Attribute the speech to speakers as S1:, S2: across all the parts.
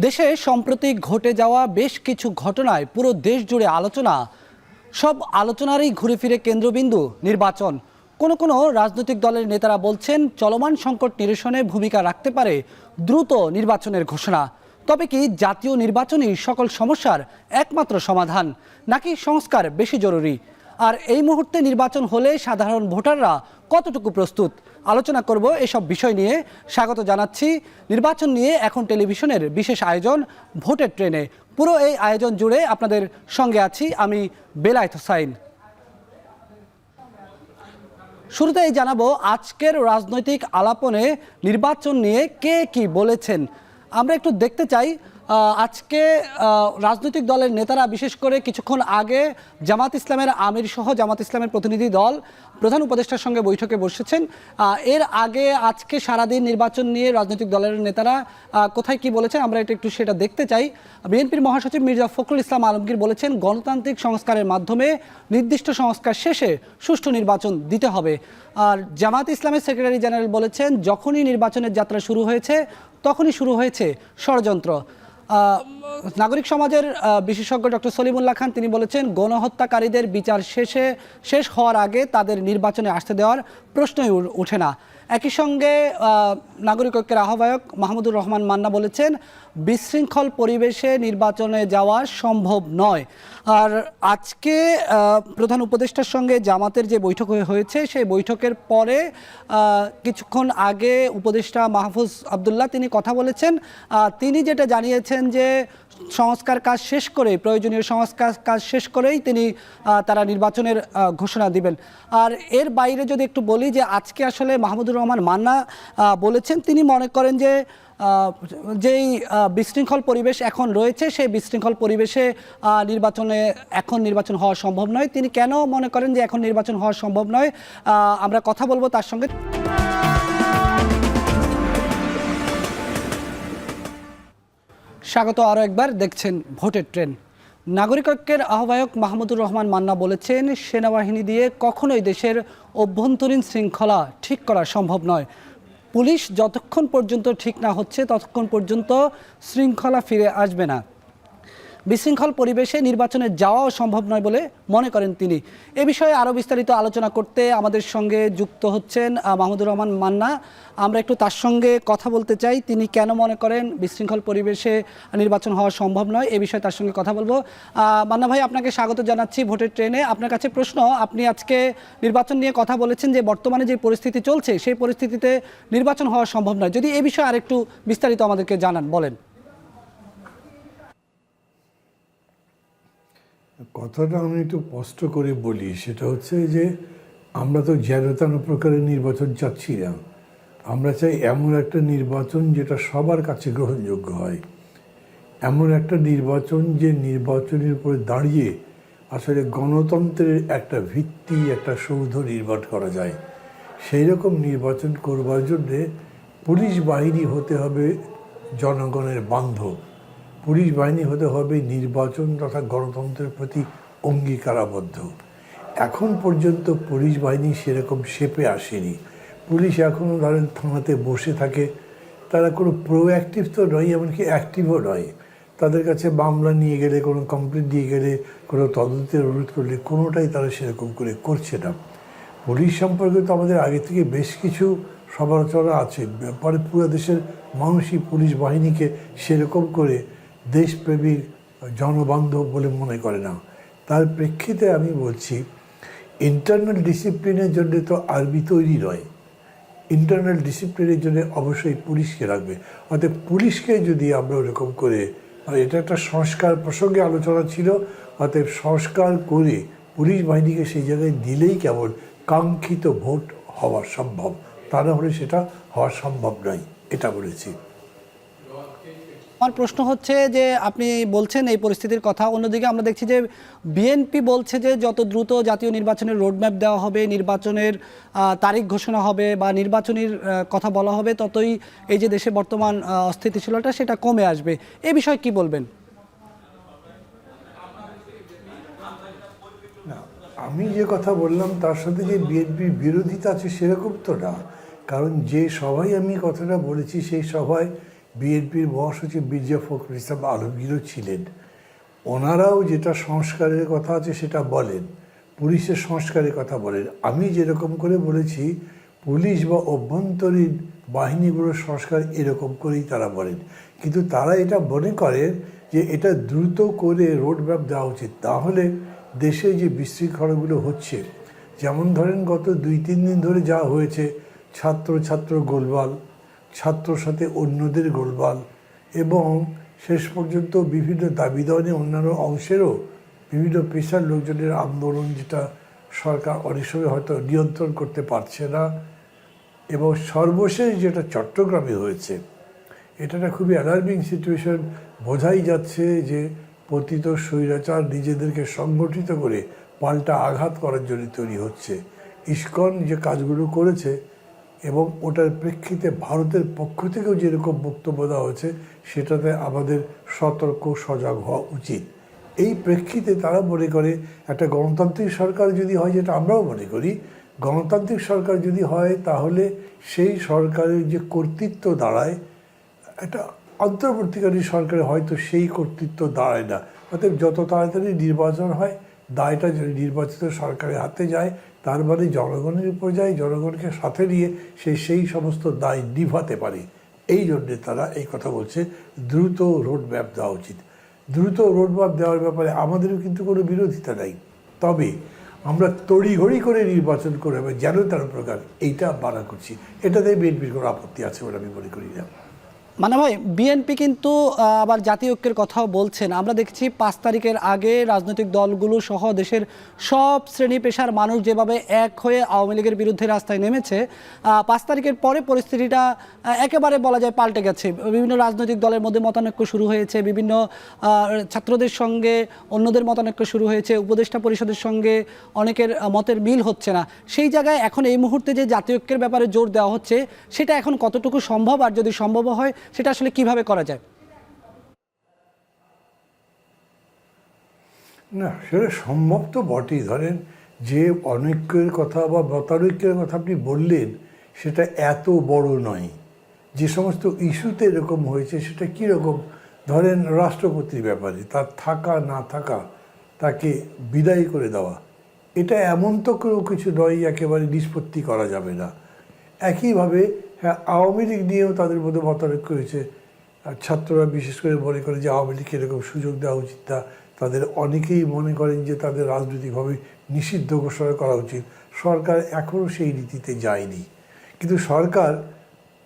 S1: দেশে সম্প্রতি ঘটে যাওয়া বেশ কিছু ঘটনায় পুরো দেশ জুড়ে আলোচনা। সব আলোচনারই ঘুরে ফিরে কেন্দ্রবিন্দু নির্বাচন। কোনো রাজনৈতিক দলের নেতারা বলছেন চলমান সংকট নিরসনে ভূমিকা রাখতে পারে দ্রুত নির্বাচনের ঘোষণা। তবে কি জাতীয় নির্বাচনই সকল সমস্যার একমাত্র সমাধান, নাকি সংস্কার বেশি জরুরি? আর এই মুহূর্তে নির্বাচন হলে সাধারণ ভোটাররা কতটুকু প্রস্তুত? আলোচনা করব এসব বিষয় নিয়ে। স্বাগত জানাচ্ছি নির্বাচন নিয়ে এখন টেলিভিশনের বিশেষ আয়োজন ভোটের ট্রেনে। পুরো এই আয়োজন জুড়ে আপনাদের সঙ্গে আছি আমি বেলায়েত হোসাইন। শুরুতেই জানাবো আজকের রাজনৈতিক আলাপনে নির্বাচন নিয়ে কে কি বলেছেন। আমরা একটু দেখতে চাই আজকে রাজনৈতিক দলের নেতারা, বিশেষ করে কিছুক্ষণ আগে জামাত ইসলামের আমির সহ জামাত ইসলামের প্রতিনিধি দল প্রধান উপদেষ্টার সঙ্গে বৈঠকে বসেছেন। এর আগে আজকে সারাদিন নির্বাচন নিয়ে রাজনৈতিক দলের নেতারা কোথায় কি বলেছেন আমরা এটা একটু সেটা দেখতে চাই। বিএনপির মহাসচিব মির্জা ফখরুল ইসলাম আলমগীর বলেছেন গণতান্ত্রিক সংস্কারের মাধ্যমে নির্দিষ্ট সংস্কার শেষে সুষ্ঠু নির্বাচন দিতে হবে। আর জামাত ইসলামের সেক্রেটারি জেনারেল বলেছেন যখনই নির্বাচনের যাত্রা শুরু হয়েছে তখনই শুরু হয়েছে ষড়যন্ত্র। নাগরিক সমাজের বিশেষজ্ঞ ডক্টর সলিমুল্লাহ খান তিনি বলেছেন গণহত্যাকারীদের বিচার শেষ হওয়ার আগে তাদের নির্বাচনে আসতে দেওয়ার প্রশ্নই ওঠে না। একই সঙ্গে নাগরিক ঐক্যের আহ্বায়ক মাহমুদুর রহমান মান্না বলেছেন বিশৃঙ্খল পরিবেশে নির্বাচনে যাওয়া সম্ভব নয়। আর আজকে প্রধান উপদেষ্টার সঙ্গে জামাতের যে বৈঠক হয়েছে সেই বৈঠকের পরে কিছুক্ষণ আগে উপদেষ্টা মাহফুজ আবদুল্লাহ তিনি কথা বলেছেন। তিনি যেটা জানিয়েছেন যে সংস্কার কাজ শেষ করে, প্রয়োজনীয় সংস্কার কাজ শেষ করেই তিনি তারা নির্বাচনের ঘোষণা দিবেন। আর এর বাইরে যদি একটু বলি যে আজকে আসলে মাহমুদুর রহমান মান্না বলেছেন তিনি মনে করেন যে যেই বিশৃঙ্খল পরিবেশ এখন রয়েছে সেই বিশৃঙ্খল পরিবেশে এখন নির্বাচন হওয়া সম্ভব নয়। তিনি কেন মনে করেন যে এখন নির্বাচন হওয়া সম্ভব নয় আমরা কথা বলবো তার সঙ্গে। স্বাগত আরও একবার, দেখছেন ভোটের ট্রেন। নাগরিক ঐক্যের আহ্বায়ক মাহমুদুর রহমান মান্না বলেছেন সেনাবাহিনী দিয়ে কখনোই দেশের অভ্যন্তরীণ শৃঙ্খলা ঠিক করা সম্ভব নয়। পুলিশ যতক্ষণ পর্যন্ত ঠিক না হচ্ছে ততক্ষণ পর্যন্ত শৃঙ্খলা ফিরে আসবে না। বিশৃঙ্খল পরিবেশে নির্বাচনে যাওয়াও সম্ভব নয় বলে মনে করেন তিনি। এ বিষয়ে আরও বিস্তারিত আলোচনা করতে আমাদের সঙ্গে যুক্ত হচ্ছেন মাহমুদুর রহমান মান্না। আমরা একটু তার সঙ্গে কথা বলতে চাই তিনি কেন মনে করেন বিশৃঙ্খল পরিবেশে নির্বাচন হওয়া সম্ভব নয়, এ বিষয়ে তার সঙ্গে কথা বলবো। মান্না ভাই, আপনাকে স্বাগত জানাচ্ছি ভোটের ট্রেনে। আপনার কাছে প্রশ্ন, আপনি আজকে নির্বাচন নিয়ে কথা বলেছেন যে বর্তমানে যে পরিস্থিতি চলছে সেই পরিস্থিতিতে নির্বাচন হওয়া সম্ভব নয়, যদি এ বিষয়ে আরেকটু বিস্তারিত আমাদেরকে জানান, বলেন।
S2: কথাটা আমি একটু স্পষ্ট করে বলি, সেটা হচ্ছে যে আমরা তো যেন তেন প্রকারের নির্বাচন চাচ্ছি না। আমরা চাই এমন একটা নির্বাচন যেটা সবার কাছে গ্রহণযোগ্য হয়, এমন একটা নির্বাচন যে নির্বাচনের উপরে দাঁড়িয়ে আসলে গণতন্ত্রের একটা ভিত্তি, একটা সৌধ নির্মাণ করা যায়। সেই রকম নির্বাচন করবার জন্যে পুলিশ বাহিনী হতে হবে জনগণের বান্ধব, পুলিশ বাহিনী হতে হবে নির্বাচন তথা গণতন্ত্রের প্রতি অঙ্গীকারাবদ্ধ। এখন পর্যন্ত পুলিশ বাহিনী সেরকম শেপে আসেনি। পুলিশ এখনও ধরেন থানাতে বসে থাকে, তারা কোনো প্রোঅ্যাক্টিভ তো নয়, এমনকি অ্যাক্টিভও নয়। তাদের কাছে মামলা নিয়ে গেলে, কোনো কমপ্লেন্ট দিয়ে গেলে, কোনো তদন্তের অনুরোধ করলে কোনোটাই তারা সেরকম করে করছে না। পুলিশ সম্পর্কে তো আমাদের আগে থেকে বেশ কিছু সমালোচনা আছে, পরে পুরো দেশের মানুষই পুলিশ বাহিনীকে সেরকম করে দেশপ্রেমিক জনবান্ধব বলে মনে করে না। তার প্রেক্ষিতে আমি বলছি ইন্টারনাল ডিসিপ্লিনের জন্য তো আর্মি তৈরি নয়, ইন্টারনাল ডিসিপ্লিনের জন্য অবশ্যই পুলিশকে রাখবে। অর্থাৎ পুলিশকে যদি আমরা ওরকম করে, এটা একটা সংস্কার প্রসঙ্গে আলোচনা ছিল, অতএব সংস্কার করে পুলিশ বাহিনীকে সেই জায়গায় দিলেই কেবল কাঙ্ক্ষিত ভোট হওয়া সম্ভব, তা না হলে সেটা হওয়া সম্ভব নয়, এটা বলেছি।
S1: আমার প্রশ্ন হচ্ছে যে আপনি বলছেন এই পরিস্থিতির কথা, অন্যদিকে আমরা দেখছি যে বিএনপি বলছে যে যত দ্রুত জাতীয় নির্বাচনের রোডম্যাপ দেওয়া হবে, নির্বাচনের তারিখ ঘোষণা হবে বা নির্বাচনের কথা বলা হবে, ততই এই যে দেশে বর্তমান অস্থিতিশীলতা সেটা কমে আসবে। এ বিষয়ে কি বলবেন?
S2: না, আমি যে কথা বললাম তার সাথে যে বিএনপির বিরোধিতা আছে সেরকম তো না। কারণ যে সভায় আমি কথাটা বলেছি সেই সভায় বিএনপির মহাসচিব মির্জা ফখরুল ইসলাম আলমগীরও ছিলেন। ওনারাও যেটা সংস্কারের কথা আছে সেটা বলেন, পুলিশের সংস্কারের কথা বলেন। আমি যেরকম করে বলেছি পুলিশ বা অভ্যন্তরীণ বাহিনীগুলোর সংস্কার এরকম করেই তারা বলেন, কিন্তু তারা এটা মনে করেন যে এটা দ্রুত করে রোডম্যাপ দেওয়া উচিত। তাহলে দেশে যে বিশৃঙ্খলাগুলো হচ্ছে, যেমন ধরেন গত 2-3 দিন ধরে যা হয়েছে, ছাত্র গোলমাল, ছাত্রর সাথে অন্যদের গোলমাল, এবং শেষ পর্যন্ত বিভিন্ন দাবি দাওয়া নিয়ে অন্যান্য অংশেরও বিভিন্ন পেশার লোকজনের আন্দোলন, যেটা সরকার অনেক সময় হয়তো নিয়ন্ত্রণ করতে পারছে না, এবং সর্বশেষ যেটা চট্টগ্রামে হয়েছে, এটা একটা খুবই অ্যালার্মিং সিচুয়েশন। বোঝাই যাচ্ছে যে পতিত স্বৈরাচার নিজেদেরকে সংগঠিত করে পাল্টা আঘাত করার জন্য তৈরি হচ্ছে। ইসকন যে কাজগুলো করেছে এবং ওটার প্রেক্ষিতে ভারতের পক্ষ থেকেও যেরকম বক্তব্য দেওয়া হয়েছে, সেটাতে আমাদের সতর্ক সজাগ হওয়া উচিত। এই প্রেক্ষিতে তারা মনে করে একটা গণতান্ত্রিক সরকার যদি হয়, যেটা আমরাও মনে করি, গণতান্ত্রিক সরকার যদি হয় তাহলে সেই সরকারের যে কর্তৃত্ব দাঁড়ায়, একটা অন্তর্বর্তীকালীন সরকারে হয়তো সেই কর্তৃত্ব দাঁড়ায় না। অতএব যত তাড়াতাড়ি নির্বাচন হয়, দায়টা যদি নির্বাচিত সরকারের হাতে যায়, তার মানে জনগণের উপর যায়, জনগণকে সাথে নিয়ে সেই সমস্ত দায় নিভাতে পারে। এই জন্যে তারা এই কথা বলছে দ্রুত রোডম্যাপ দেওয়া উচিত। দ্রুত রোডম্যাপ দেওয়ার ব্যাপারে আমাদেরও কিন্তু কোনো বিরোধিতা নাই, তবে আমরা তড়িঘড়ি করে নির্বাচন করে যেন তার প্রকার এইটা বানা করছি, এটাতে বিএনপির কোনো আপত্তি আছে বলে আমি মনে করি না।
S1: মানে ভাই, বিএনপি কিন্তু আবার জাতীয় ঐক্যের কথাও বলছেন। আমরা দেখছি 5 তারিখের আগে রাজনৈতিক দলগুলো সহ দেশের সব শ্রেণী পেশার মানুষ যেভাবে এক হয়ে আওয়ামী লীগের বিরুদ্ধে রাস্তায় নেমেছে, 5 তারিখের পরে পরিস্থিতিটা একেবারে বলা যায় পাল্টে গেছে। বিভিন্ন রাজনৈতিক দলের মধ্যে মতানৈক্য শুরু হয়েছে, বিভিন্ন ছাত্রদের সঙ্গে অন্যদের মতানৈক্য শুরু হয়েছে, উপদেষ্টা পরিষদের সঙ্গে অনেকের মতের মিল হচ্ছে না। সেই জায়গায় এখন এই মুহূর্তে যে জাতীয় ঐক্যের ব্যাপারে জোর দেওয়া হচ্ছে, সেটা এখন কতটুকু সম্ভব, আর যদি সম্ভব হয় সেটা আসলে কিভাবে করা যায়?
S2: না, সেটা সম্ভব তো বটেই। ধরেন যে অনৈক্যের কথা বা মতানৈক্যের কথা আপনি বললেন, সেটা এত বড় নয়। যে সমস্ত ইস্যুতে এরকম হয়েছে সেটা কীরকম, ধরেন রাষ্ট্রপতির ব্যাপারে তার থাকা না থাকা, তাকে বিদায় করে দেওয়া, এটা এমন তো কোনো কিছু নয় একেবারে নিষ্পত্তি করা যাবে না। একইভাবে হ্যাঁ, আওয়ামী লীগ নিয়েও তাদের মধ্যে মতানৈক্য হয়েছে। আর ছাত্ররা বিশেষ করে মনে করে যে আওয়ামী লীগকে এরকম সুযোগ দেওয়া উচিত না। তাদের অনেকেই মনে করেন যে তাদের রাজনৈতিকভাবে নিষিদ্ধ ঘোষণা করা উচিত। সরকার এখনও সেই নীতিতে যায়নি, কিন্তু সরকার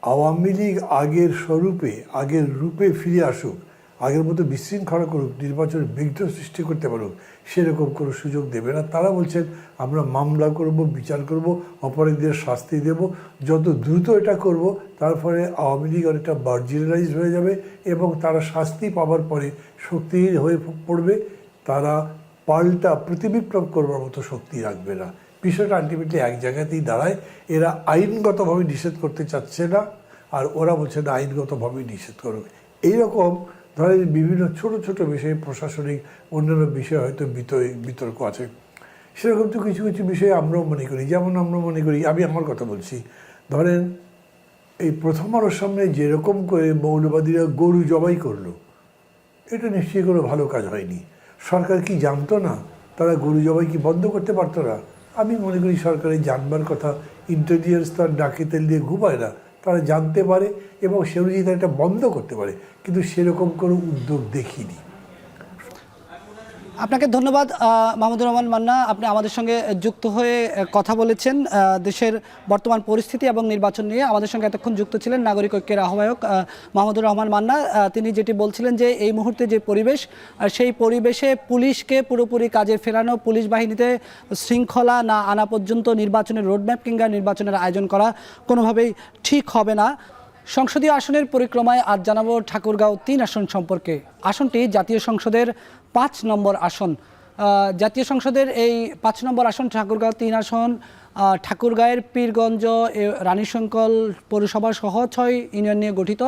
S2: আওয়ামী লীগ আগের স্বরূপে, আগের রূপে ফিরে আসুক, আগের মতো বিশৃঙ্খলা করুক, নির্বাচনে বিঘ্ন সৃষ্টি করতে পারুক, সেরকম কোনো সুযোগ দেবে না। তারা বলছেন আমরা মামলা করব, বিচার করব, অপরাধীদের শাস্তি দেব, যত দ্রুত এটা করব তার ফলে আওয়ামী লীগ অনেকটা মার্জিনালাইজ হয়ে যাবে এবং তারা শাস্তি পাওয়ার পরে শক্তিহীন হয়ে পড়বে। তারা পাল্টা প্রতিবিপ্লব করবার মতো শক্তি রাখবে না। বিষয়টা আলটিমেটলি এক জায়গাতেই দাঁড়ায়। এরা আইনগতভাবে নিষেধ করতে চাচ্ছে না, আর ওরা বলছে না আইনগতভাবে নিষেধ করবে। এইরকম ধরেন বিভিন্ন ছোট ছোট বিষয়ে, প্রশাসনিক অন্যান্য বিষয়ে হয়তো বিতর্ক আছে। সেরকম তো কিছু কিছু বিষয়ে আমরাও মনে করি। যেমন আমরা মনে করি, আমি আমার কথা বলছি, ধরেন এই প্রথম আলোর সামনে যেরকম করে মৌলবাদীরা গরু জবাই করলো, এটা নিশ্চয়ই কোনো ভালো কাজ হয়নি। সরকার কি জানতো না তারা গরু জবাই কি বন্ধ করতে পারতো না? আমি মনে করি সরকারের জানবার কথা। ইন্টেলিজেন্স তার ডাকে তেল দিয়ে ঘুমায় না, তারা জানতে পারে এবং সে অনুযায়ী তারা এটা বন্ধ করতে পারে, কিন্তু সেরকম কোনো উদ্যোগ দেখিনি।
S1: আপনাকে ধন্যবাদ মাহমুদুর রহমান মান্না, আপনি আমাদের সঙ্গে যুক্ত হয়ে কথা বলেছেন দেশের বর্তমান পরিস্থিতি এবং নির্বাচন নিয়ে। আমাদের সঙ্গে এতক্ষণ যুক্ত ছিলেন নাগরিক ঐক্যের আহ্বায়ক মাহমুদুর রহমান মান্না। তিনি যেটি বলছিলেন যে এই মুহূর্তে যে পরিবেশ, সেই পরিবেশে পুলিশকে পুরোপুরি কাজে ফেরানো, পুলিশ বাহিনীতে শৃঙ্খলা না আনা পর্যন্ত নির্বাচনের রোডম্যাপ কিংবা নির্বাচনের আয়োজন করা কোনোভাবেই ঠিক হবে না। সংসদীয় আসনের পরিক্রমায় আজ জানাবো ঠাকুরগাঁও 3 আসন সম্পর্কে। আসনটি জাতীয় সংসদের 5 নম্বর আসন। জাতীয় সংসদের এই 5 নম্বর আসন ঠাকুরগাঁও 3 আসন ঠাকুরগাঁয়ের পীরগঞ্জ, রানীশঙ্কল পৌরসভা সহ 6 ইউনিয়ন নিয়ে গঠিত।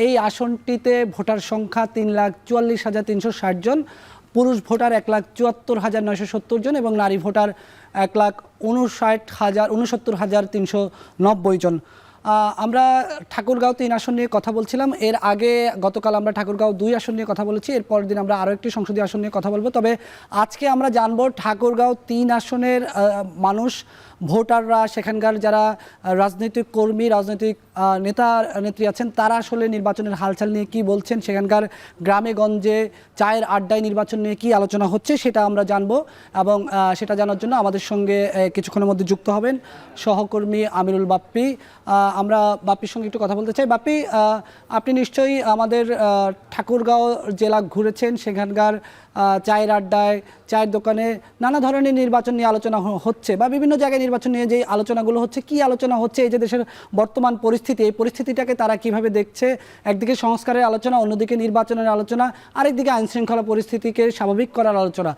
S1: এই আসনটিতে ভোটার সংখ্যা 3,44,360 জন, পুরুষ ভোটার 1,74,970 জন এবং নারী ভোটার 1,69,390 জন। আমরা ঠাকুরগাঁও 3 আসন নিয়ে কথা বলছিলাম। এর আগে গতকাল আমরা ঠাকুরগাঁও 2 আসন নিয়ে কথা বলেছি, এর পরের দিন আমরা আরও একটি সংসদীয় আসন নিয়ে কথা বলবো। তবে আজকে আমরা জানবো ঠাকুরগাঁও 3 আসনের মানুষ, ভোটাররা, সেখানকার যারা রাজনৈতিক কর্মী, রাজনৈতিক নেতা নেত্রী আছেন, তারা আসলে নির্বাচনের হালচাল নিয়ে কি বলছেন, সেখানকার গ্রামে গঞ্জে চায়ের আড্ডায় নির্বাচন নিয়ে কি আলোচনা হচ্ছে সেটা আমরা জানবো। এবং সেটা জানার জন্য আমাদের সঙ্গে কিছুক্ষণের মধ্যে যুক্ত হবেন সহকর্মী আমিরুল বাপ্পি। আমরা বাপ্পির সঙ্গে একটু কথা বলতে চাই। বাপ্পি, আপনি নিশ্চয়ই আমাদের ঠাকুরগাঁও জেলা ঘুরেছেন, সেখানকার চায়ের আড্ডায়, চায়ের দোকানে নানা ধরনের নির্বাচন নিয়ে আলোচনা হচ্ছে, বা বিভিন্ন জায়গায় নির্বাচন নিয়ে যে আলোচনাগুলো হচ্ছে, কি আলোচনা হচ্ছে, এই যে দেশের বর্তমান পরিস্থিতি, এই পরিস্থিতিটাকে তারা কিভাবে দেখছে? একদিকে সংস্কারের আলোচনা, অন্যদিকে নির্বাচনের আলোচনা, আরেকদিকে আইনশৃঙ্খলা পরিস্থিতিকে স্বাভাবিক করার আলোচনা।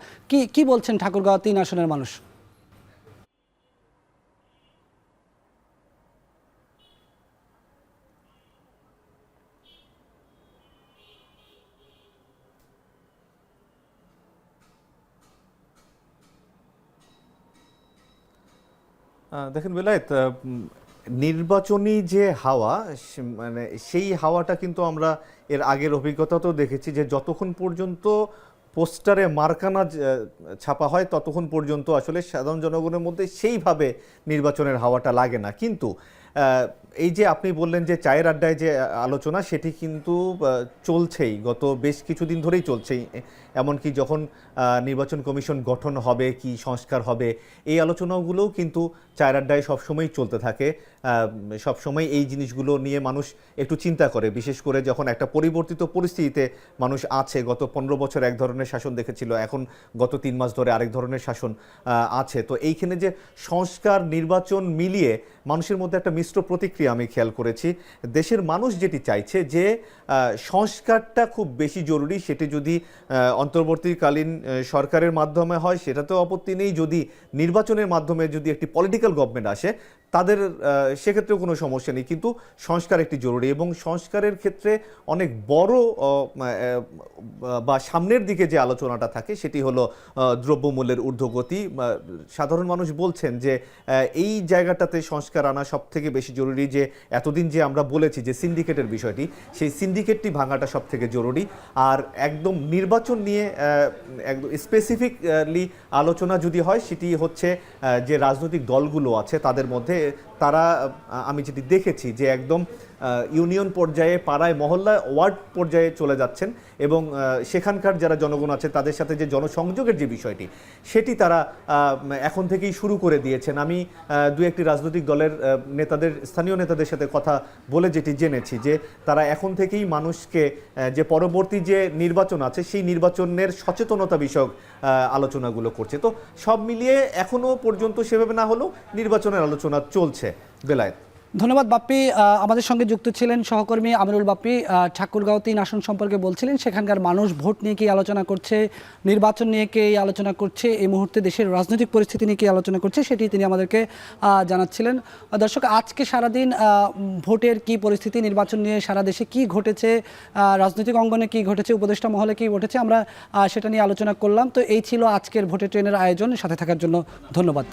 S1: কি বলছেন ঠাকুরগাঁও 3 আসনের মানুষ?
S3: দেখেন বেলায়েত, নির্বাচনী যে হাওয়া, মানে সেই হাওয়াটা কিন্তু আমরা এর আগের অভিজ্ঞতাতেও দেখেছি যে যতক্ষণ পর্যন্ত পোস্টারে মার্কানা ছাপা হয় ততক্ষণ পর্যন্ত আসলে সাধারণ জনগণের মধ্যে সেইভাবে নির্বাচনের হাওয়াটা লাগে না। কিন্তু এই যে আপনি বললেন যে চায়ের আড্ডায় যে আলোচনা, সেটি কিন্তু চলছেই, গত বেশ কিছুদিন ধরেই চলছেই। এমনকি যখন নির্বাচন কমিশন গঠন হবে, কি সংস্কার হবে, এই আলোচনাগুলোও কিন্তু চায়ের আড্ডায় সবসময়ই চলতে থাকে। সবসময় এই জিনিসগুলো নিয়ে মানুষ একটু চিন্তা করে, বিশেষ করে যখন একটা পরিবর্তিত পরিস্থিতিতে মানুষ আছে। গত 15 বছর এক ধরনের শাসন দেখেছিল, এখন গত 3 মাস ধরে আরেক ধরনের শাসন আছে। তো এইখানে যে সংস্কার নির্বাচন মিলিয়ে মানুষের মধ্যে একটা মিশ্র প্রতিক্রিয়া আমি খেয়াল করেছি। দেশের মানুষ যেটি চাইছে যে সংস্কারটা খুব বেশি জরুরি, সেটি যদি অন্তর্বর্তীকালীন সরকারের মাধ্যমে হয় সেটাতেও আপত্তি নেই, যদি নির্বাচনের মাধ্যমে যদি একটি পলিটিক্যাল গভর্নমেন্ট আসে তাদের সেক্ষেত্রেও কোনো সমস্যা নেই, কিন্তু সংস্কার একটি জরুরি। এবং সংস্কারের ক্ষেত্রে অনেক বড় বা সামনের দিকে যে আলোচনাটা থাকে সেটি হলো দ্রব্যমূল্যের ঊর্ধ্বগতি। সাধারণ মানুষ বলছেন যে এই জায়গাটাতে সংস্কার আনা সব থেকে বেশি জরুরি। যে এতদিন যে আমরা বলেছি যে সিন্ডিকেটের বিষয়টি, সেই সিন্ডিকেটটি ভাঙাটা সব থেকে জরুরি। আর একদম নির্বাচন নিয়ে একদম স্পেসিফিকলি আলোচনা যদি হয়, সেটি হচ্ছে যে রাজনৈতিক দলগুলো আছে তাদের মধ্যে, তারা আমি যেটি দেখেছি যে একদম ইউনিয়ন পর্যায়ে, পাড়ায়, মহল্লায়, ওয়ার্ড পর্যায়ে চলে যাচ্ছেন এবং সেখানকার যারা জনগণ আছে তাদের সাথে যে জনসংযোগের যে বিষয়টি, সেটি তারা এখন থেকেই শুরু করে দিয়েছেন। আমি দু একটি রাজনৈতিক দলের নেতাদের, স্থানীয় নেতাদের সাথে কথা বলে যেটি জেনেছি যে তারা এখন থেকেই মানুষকে যে পরবর্তী যে নির্বাচন আছে সেই নির্বাচনের সচেতনতা বিষয়ক আলোচনাগুলো করছে। তো সব মিলিয়ে এখনো পর্যন্ত সেভাবে না হলেও নির্বাচনের আলোচনা চলছে। বেলায়েত,
S1: ধন্যবাদ বাপ্পি। আমাদের সঙ্গে যুক্ত ছিলেন সহকর্মী আমিরুল বাপ্পি। ঠাকুরগাঁও 3 আসন সম্পর্কে বলছিলেন, সেখানকার মানুষ ভোট নিয়ে কি আলোচনা করছে, নির্বাচন নিয়ে কে আলোচনা করছে, এই মুহূর্তে দেশের রাজনৈতিক পরিস্থিতি নিয়ে কি আলোচনা করছে, সেটি তিনি আমাদেরকে জানাচ্ছিলেন। দর্শক, আজকে সারাদিন ভোটের কি পরিস্থিতি, নির্বাচন নিয়ে সারা দেশে কি ঘটেছে, রাজনৈতিক অঙ্গনে কি ঘটেছে, উপদেষ্টা মহলে কি ঘটেছে, আমরা সেটা নিয়ে আলোচনা করলাম। তো এই ছিল আজকের ভোটের ট্রেনের আয়োজন। সাথে থাকার জন্য ধন্যবাদ।